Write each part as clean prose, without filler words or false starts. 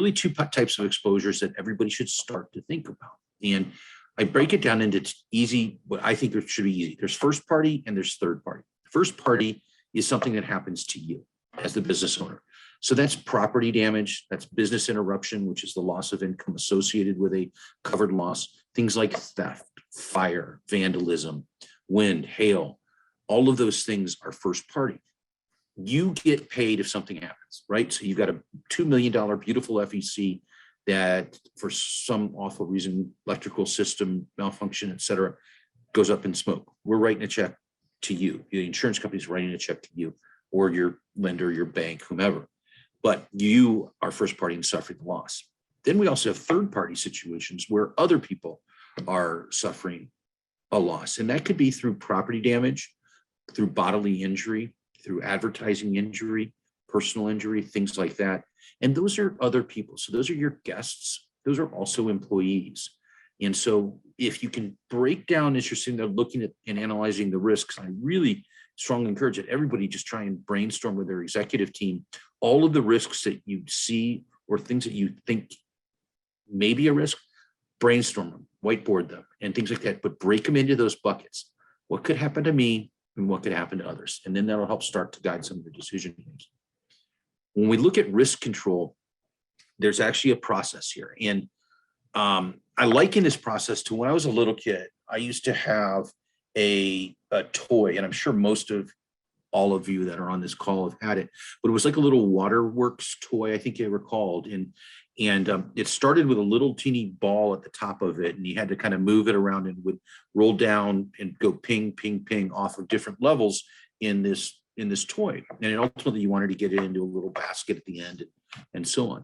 really two types of exposures that everybody should start to think about. And I break it down into easy, what I think it should be easy. There's first party and there's third party. First party is something that happens to you as the business owner. So that's property damage, that's business interruption, which is the loss of income associated with a covered loss. Things like theft, fire, vandalism, wind, hail, all of those things are first party. You get paid if something happens, right? So you've got a $2 million beautiful FEC that for some awful reason, electrical system malfunction, et cetera, goes up in smoke. We're writing a check to you. The insurance company's writing a check to you or your lender, your bank, whomever. But you are first party and suffering the loss. Then we also have third party situations where other people are suffering a loss. And that could be through property damage, through bodily injury, through advertising injury, personal injury, things like that. And those are other people. So those are your guests. Those are also employees. And so if you can break down, as you're sitting there looking at and analyzing the risks, I really strongly encourage that everybody just try and brainstorm with their executive team all of the risks that you see or things that you think may be a risk. Brainstorm them, whiteboard them, and things like that, but break them into those buckets. What could happen to me and what could happen to others? And then that'll help start to guide some of the decision making. When we look at risk control, there's actually a process here. And I liken this process to when I was a little kid. I used to have a toy, and I'm sure most of all of you that are on this call have had it, but it was like a little waterworks toy, I think they were called. And it started with a little teeny ball at the top of it, and you had to kind of move it around and would roll down and go ping, ping, ping off of different levels in this toy. And ultimately you wanted to get it into a little basket at the end and so on.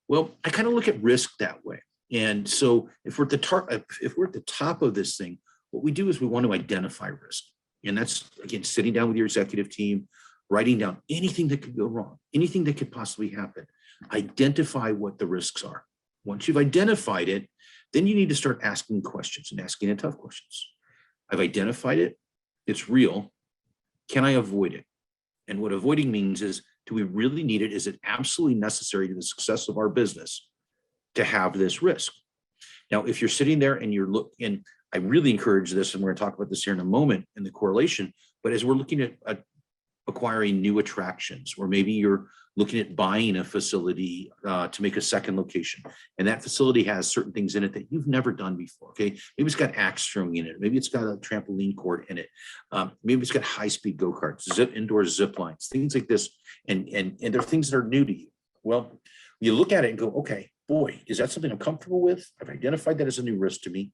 Well, I kind of look at risk that way. And so if we're at the top of this thing, what we do is we want to identify risk. And that's, again, sitting down with your executive team, writing down anything that could go wrong, anything that could possibly happen. Identify what the risks are. Once you've identified it, then you need to start asking questions and asking the tough questions. I've identified it. It's real. Can I avoid it? And what avoiding means is, do we really need it? Is it absolutely necessary to the success of our business to have this risk? Now, if you're sitting there and you're looking, I really encourage this, and we're going to talk about this here in a moment in the correlation, but as we're looking at acquiring new attractions, or maybe you're looking at buying a facility to make a second location, and that facility has certain things in it that you've never done before, okay? Maybe it's got axe throwing in it. Maybe it's got a trampoline court in it. Maybe it's got high-speed go-karts, indoor zip lines, things like this, and there are things that are new to you. Well, you look at it and go, okay, boy, is that something I'm comfortable with? I've identified that as a new risk to me.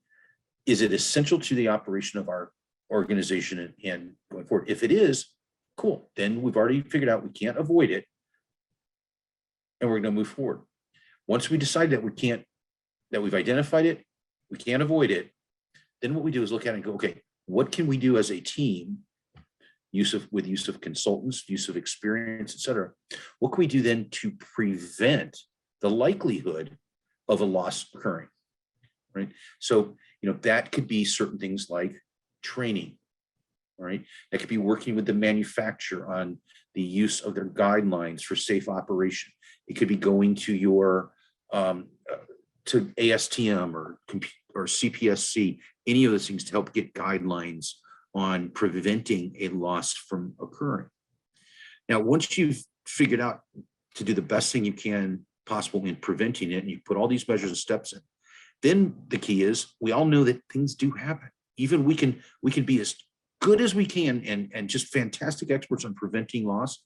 Is it essential to the operation of our organization and going forward? If it is, cool. Then we've already figured out we can't avoid it, and we're going to move forward. Once we decide that we've identified it, we can't avoid it, then what we do is look at it and go, okay, what can we do as a team, with use of consultants, use of experience, et cetera? What can we do then to prevent the likelihood of a loss occurring, right? So, that could be certain things like training, right? That could be working with the manufacturer on the use of their guidelines for safe operation. It could be going to your to ASTM or CPSC, any of those things to help get guidelines on preventing a loss from occurring. Now, once you've figured out to do the best thing you can possible in preventing it, and you put all these measures and steps in, then the key is we all know that things do happen. Even we can be as good as we can and just fantastic experts on preventing loss.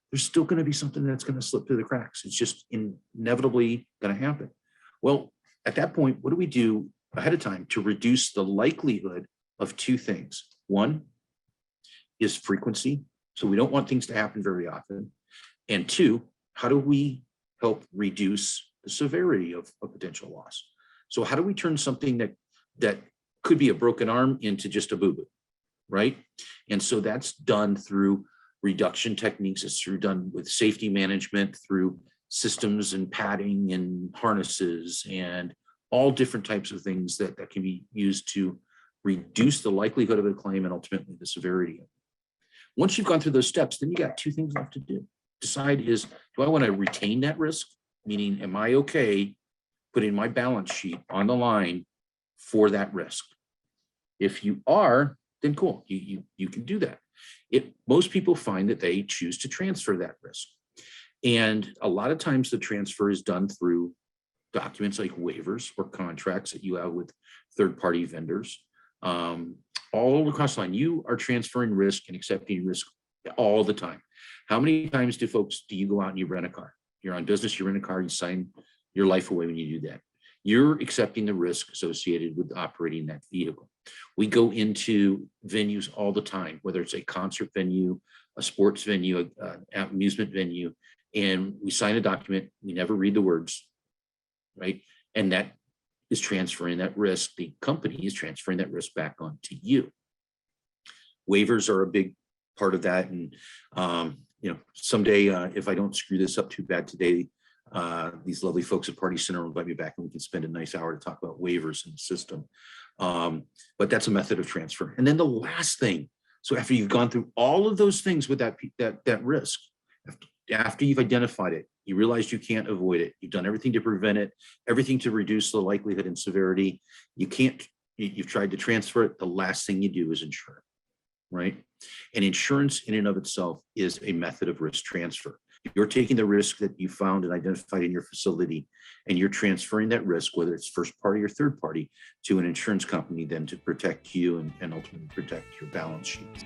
There's still going to be something that's going to slip through the cracks. It's just inevitably going to happen. Well, at that point, what do we do ahead of time to reduce the likelihood of two things? One is frequency. So we don't want things to happen very often. And two, how do we help reduce the severity of a potential loss? So how do we turn something that could be a broken arm into just a boo-boo, right? And so that's done through reduction techniques. It's done with safety management, through systems and padding and harnesses and all different types of things that can be used to reduce the likelihood of a claim and ultimately the severity of it. Once you've gone through those steps, then you got two things left to do. Decide is, do I want to retain that risk meaning am I okay putting my balance sheet on the line for that risk? If you are, then cool, you can do that. Most people find that they choose to transfer that risk. And a lot of times the transfer is done through documents like waivers or contracts that you have with third-party vendors. All across the line, you are transferring risk and accepting risk all the time. How many times do you go out and you rent a car? You're on business, you rent a car, you sign your life away when you do that. You're accepting the risk associated with operating that vehicle. We go into venues all the time, whether it's a concert venue, a sports venue, an amusement venue, and we sign a document, we never read the words, right? And that is transferring that risk. The company is transferring that risk back onto you. Waivers are a big part of that. And, someday, if I don't screw this up too bad today, these lovely folks at Party Center will invite me back and we can spend a nice hour to talk about waivers in the system. But that's a method of transfer. And then the last thing, so after you've gone through all of those things with that risk, after you've identified it, you realize you can't avoid it, you've done everything to prevent it, everything to reduce the likelihood and severity, you've tried to transfer it, the last thing you do is insure it, right? And insurance in and of itself is a method of risk transfer. You're taking the risk that you found and identified in your facility, and you're transferring that risk, whether it's first party or third party, to an insurance company then to protect you and ultimately protect your balance sheet.